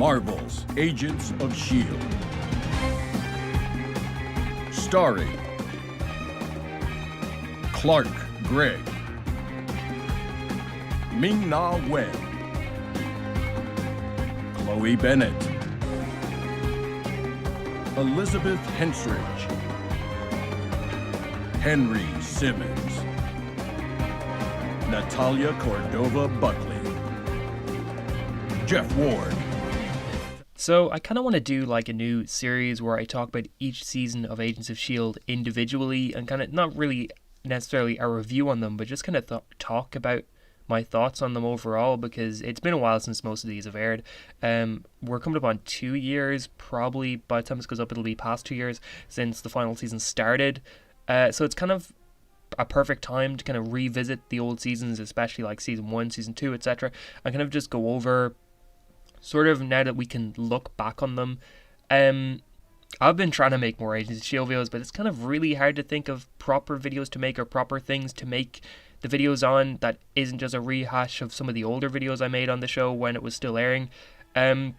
Marvel's Agents of S.H.I.E.L.D. Starring Clark Gregg, Ming-Na Wen, Chloe Bennett, Elizabeth Henstridge, Henry Simmons, Natalia Cordova Buckley, Jeff Ward. So I kind of want to do like a new series where I talk about each season of Agents of S.H.I.E.L.D. individually and kind of not really necessarily a review on them, but just kind of talk about my thoughts on them overall, because it's been a while since most of these have aired. We're coming up on 2 years, probably by the time this goes up it'll be past 2 years since the final season started. So it's kind of a perfect time to kind of revisit the old seasons, especially like season 1, season 2, etc. and kind of just go over sort of now that we can look back on them. I've been trying to make more Agents of S.H.I.E.L.D. videos, but it's kind of really hard to think of proper videos to make or proper things to make the videos on that isn't just a rehash of some of the older videos I made on the show when it was still airing. And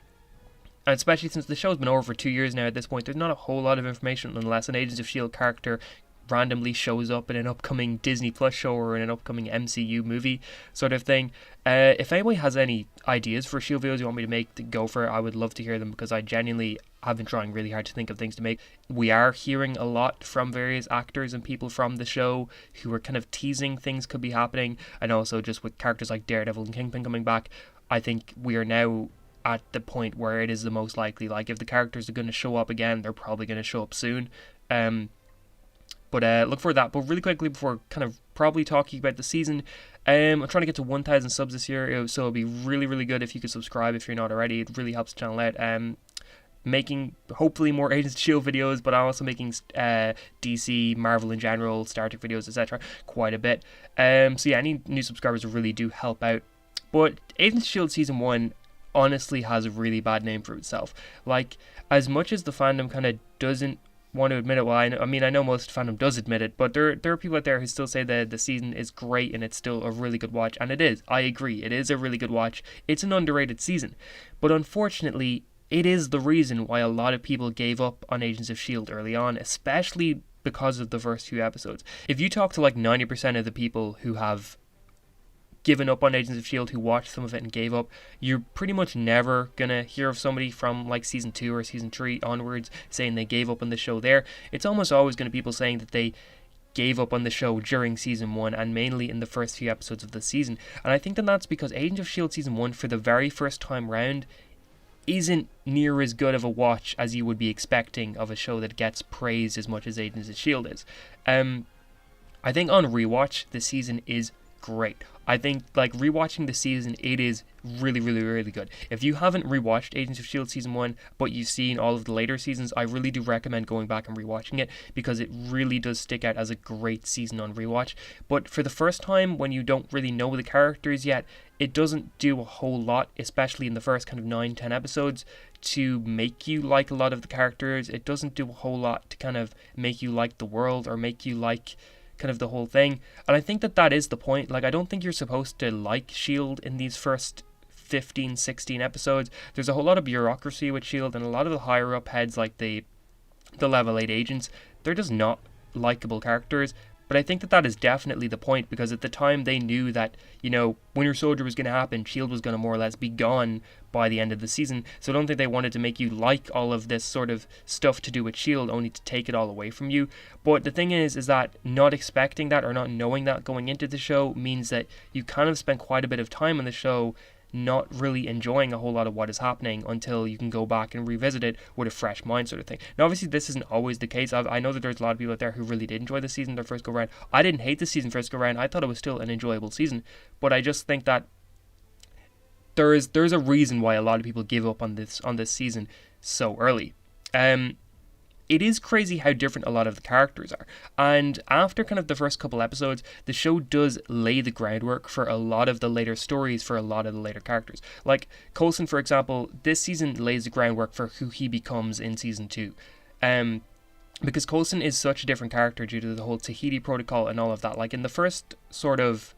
especially since the show's been over for 2 years now at this point, there's not a whole lot of information unless an Agents of S.H.I.E.L.D. character randomly shows up in an upcoming Disney Plus show or in an upcoming MCU movie sort of thing. If anybody has any ideas for S.H.I.E.L.D. videos you want me to make, go for it. I would love to hear them, because I genuinely have been trying really hard to think of things to make. We are hearing a lot from various actors and people from the show who are kind of teasing things could be happening, and also just with characters like Daredevil and Kingpin coming back, I think we are now at the point where it is the most likely. Like, if the characters are going to show up again, they're probably going to show up soon. But look for that. But really quickly, before kind of probably talking about the season, I'm trying to get to 1,000 subs this year, so it'd be really, really good if you could subscribe if you're not already. It really helps the channel out. Making hopefully more Agents of S.H.I.E.L.D. videos, but I'm also making DC, Marvel in general, Star Trek videos, etc. quite a bit. So yeah, any new subscribers really do help out. But Agents of S.H.I.E.L.D. Season 1 honestly has a really bad name for itself. Like, as much as the fandom kind of doesn't want to admit it, well, I know most fandom does admit it, but there are people out there who still say that the season is great and it's still a really good watch, and it is. I agree, it is a really good watch. It's an underrated season, but unfortunately, it is the reason why a lot of people gave up on Agents of S.H.I.E.L.D. early on, especially because of the first few episodes. If you talk to like 90% of the people who have given up on Agents of S.H.I.E.L.D., who watched some of it and gave up, you're pretty much never gonna hear of somebody from like season 2 or season 3 onwards saying they gave up on the show there. It's almost always gonna be people saying that they gave up on the show during season 1 and mainly in the first few episodes of the season. And I think that's because Agents of S.H.I.E.L.D. season 1 for the very first time round isn't near as good of a watch as you would be expecting of a show that gets praised as much as Agents of S.H.I.E.L.D. is. I think on rewatch, the season is great. I think, like, rewatching the season, it is really, really, really good. If you haven't rewatched Agents of S.H.I.E.L.D. season 1, but you've seen all of the later seasons, I really do recommend going back and rewatching it, because it really does stick out as a great season on rewatch. But for the first time, when you don't really know the characters yet, it doesn't do a whole lot, especially in the first kind of 9-10 episodes, to make you like a lot of the characters. It doesn't do a whole lot to kind of make you like the world or make you like kind of the whole thing. And I think that is the point. Like, I don't think you're supposed to like S.H.I.E.L.D. in these first 15-16 episodes. There's a whole lot of bureaucracy with S.H.I.E.L.D. and a lot of the higher up heads, like the level 8 agents, they're just not likable characters. But I think that is definitely the point, because at the time they knew that, you know, Winter Soldier was going to happen, S.H.I.E.L.D. was going to more or less be gone by the end of the season. So I don't think they wanted to make you like all of this sort of stuff to do with S.H.I.E.L.D. only to take it all away from you. But the thing is that not expecting that or not knowing that going into the show means that you kind of spend quite a bit of time on the show not really enjoying a whole lot of what is happening until you can go back and revisit it with a fresh mind, sort of thing. Now, obviously, this isn't always the case. I know that there's a lot of people out there who really did enjoy the season their first go round. I didn't hate the season first go round. I thought it was still an enjoyable season, but I just think that there's a reason why a lot of people give up on this season so early. It is crazy how different a lot of the characters are. And after kind of the first couple episodes, the show does lay the groundwork for a lot of the later stories for a lot of the later characters. Like Coulson, for example, this season lays the groundwork for who he becomes in season 2. Because Coulson is such a different character due to the whole Tahiti protocol and all of that. Like in the first sort of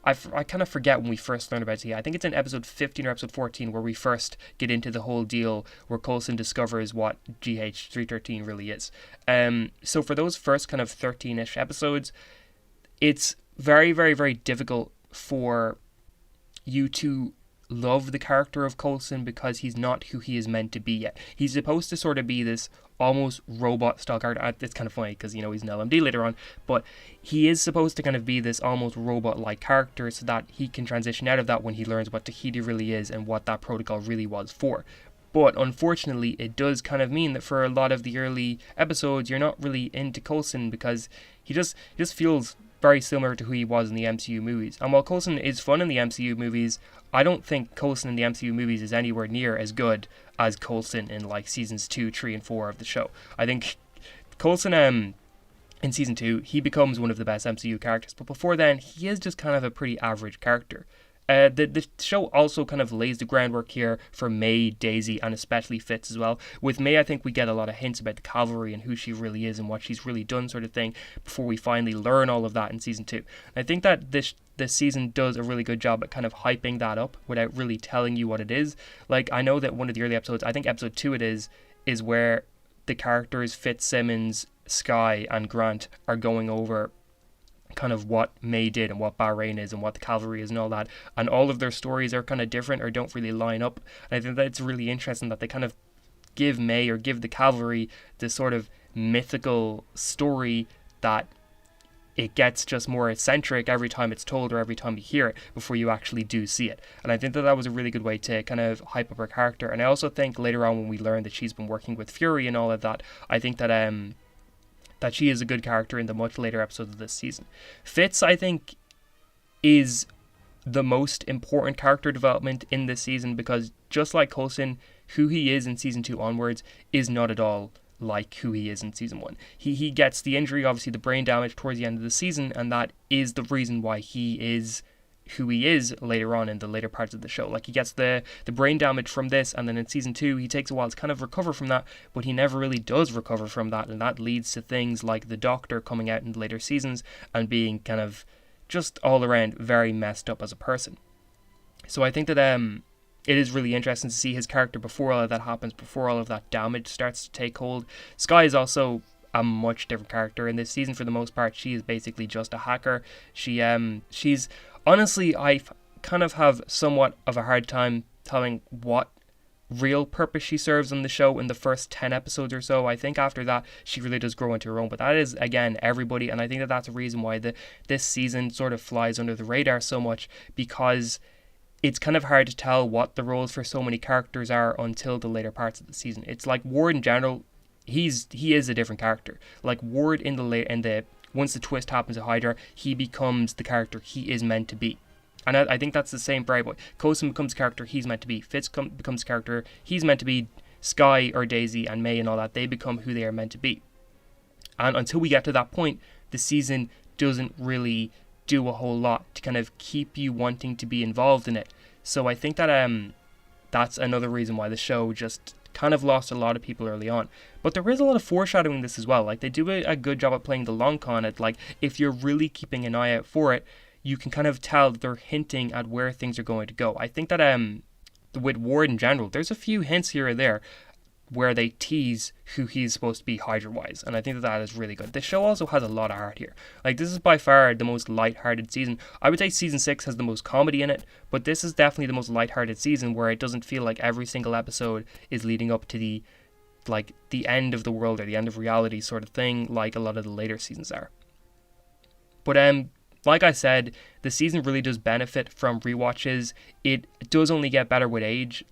I kind of forget when we first learned about T. I think it's in episode 15 or episode 14 where we first get into the whole deal where Coulson discovers what GH313 really is. So for those first kind of 13-ish episodes, it's very, very, very difficult for you to love the character of Coulson because he's not who he is meant to be yet. He's supposed to sort of be this almost robot style character. It's kind of funny because, he's an LMD later on, but he is supposed to kind of be this almost robot-like character so that he can transition out of that when he learns what Tahiti really is and what that protocol really was for. But unfortunately, it does kind of mean that for a lot of the early episodes, you're not really into Coulson because he just feels very similar to who he was in the MCU movies. And while Coulson is fun in the MCU movies, I don't think Coulson in the MCU movies is anywhere near as good as Coulson in like seasons 2, 3, and 4 of the show. I think Coulson in season 2, he becomes one of the best MCU characters, but before then, he is just kind of a pretty average character. The show also kind of lays the groundwork here for May, Daisy, and especially Fitz as well. With May, I think we get a lot of hints about the cavalry and who she really is and what she's really done sort of thing before we finally learn all of that in season 2. And I think that this season does a really good job at kind of hyping that up without really telling you what it is. Like, I know that one of the early episodes, I think episode 2 it is where the characters FitzSimmons, Skye, and Grant are going over kind of what May did and what Bahrain is and what the cavalry is and all that, and all of their stories are kind of different or don't really line up. And I think that it's really interesting that they kind of give May or give the cavalry this sort of mythical story that it gets just more eccentric every time it's told or every time you hear it before you actually do see it. And I think that was a really good way to kind of hype up her character. And I also think later on when we learn that she's been working with Fury and all of that, I think that that she is a good character in the much later episodes of this season. Fitz, I think, is the most important character development in this season because just like Coulson, who he is in season 2 onwards is not at all like who he is in season 1. He gets the injury, obviously the brain damage towards the end of the season, and that is the reason why he is who he is later on in the later parts of the show. Like, he gets the brain damage from this, and then in season 2 he takes a while to kind of recover from that, but he never really does recover from that, and that leads to things like the Doctor coming out in the later seasons and being kind of just all around very messed up as a person. So I think that it is really interesting to see his character before all of that happens, before all of that damage starts to take hold. Skye is also a much different character in this season. For the most part, she is basically just a hacker. She's honestly, I kind of have somewhat of a hard time telling what real purpose she serves on the show in the first 10 episodes or so. I think after that, she really does grow into her own, but that is, again, everybody, and I think that that's a reason why this season sort of flies under the radar so much, because it's kind of hard to tell what the roles for so many characters are until the later parts of the season. It's like Ward in general, he is a different character. Like Ward in the once the twist happens at Hydra, he becomes the character he is meant to be. And I think that's the same for everybody. Coulson becomes the character he's meant to be. Fitz becomes the character he's meant to be. Skye or Daisy and May and all that, they become who they are meant to be. And until we get to that point, the season doesn't really do a whole lot to kind of keep you wanting to be involved in it. So I think that that's another reason why the show just kind of lost a lot of people early on. But there is a lot of foreshadowing in this as well. Like, they do a good job at playing the long con. It, like, if you're really keeping an eye out for it, you can kind of tell that they're hinting at where things are going to go. I think that with Ward in general, there's a few hints here or there where they tease who he's supposed to be Hydra-wise, and I think that is really good. The show also has a lot of heart here. Like, this is by far the most light-hearted season. I would say season 6 has the most comedy in it, but this is definitely the most light-hearted season, where it doesn't feel like every single episode is leading up to the end of the world or the end of reality sort of thing, like a lot of the later seasons are. But like I said, the season really does benefit from rewatches. It does only get better with age.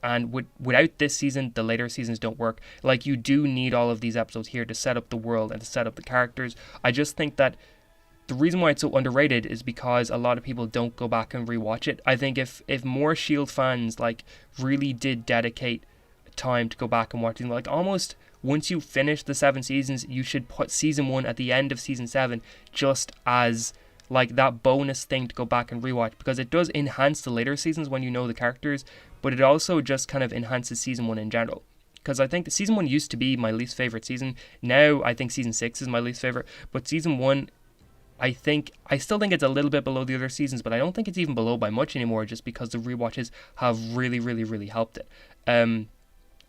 And without this season, the later seasons don't work. Like, you do need all of these episodes here to set up the world and to set up the characters. I just think that the reason why it's so underrated is because a lot of people don't go back and rewatch it. I think if more S.H.I.E.L.D. fans, like, really did dedicate time to go back and watch it, like, almost once you finish the 7 seasons, you should put season 1 at the end of season 7 just as, like, that bonus thing to go back and rewatch, because it does enhance the later seasons when you know the characters, but it also just kind of enhances season 1 in general. Because I think season 1 used to be my least favorite season. Now I think season 6 is my least favorite, but season 1 I still think it's a little bit below the other seasons, but I don't think it's even below by much anymore, just because the rewatches have really, really, really helped it.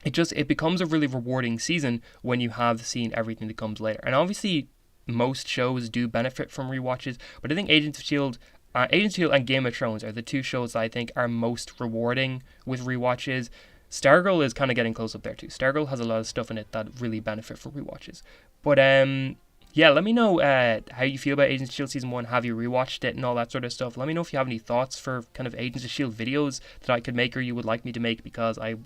It becomes a really rewarding season when you have seen everything that comes later. And obviously, most shows do benefit from rewatches, but I think Agents of S.H.I.E.L.D. And Game of Thrones are the two shows that I think are most rewarding with rewatches. Stargirl is kind of getting close up there too. Stargirl has a lot of stuff in it that really benefit from rewatches. But yeah, let me know how you feel about Agents of S.H.I.E.L.D. Season 1. Have you rewatched it and all that sort of stuff? Let me know if you have any thoughts for kind of Agents of S.H.I.E.L.D. videos that I could make or you would like me to make, because I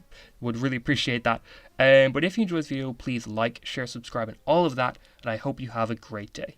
would really appreciate that. But if you enjoyed this video, please like, share, subscribe, and all of that. And I hope you have a great day.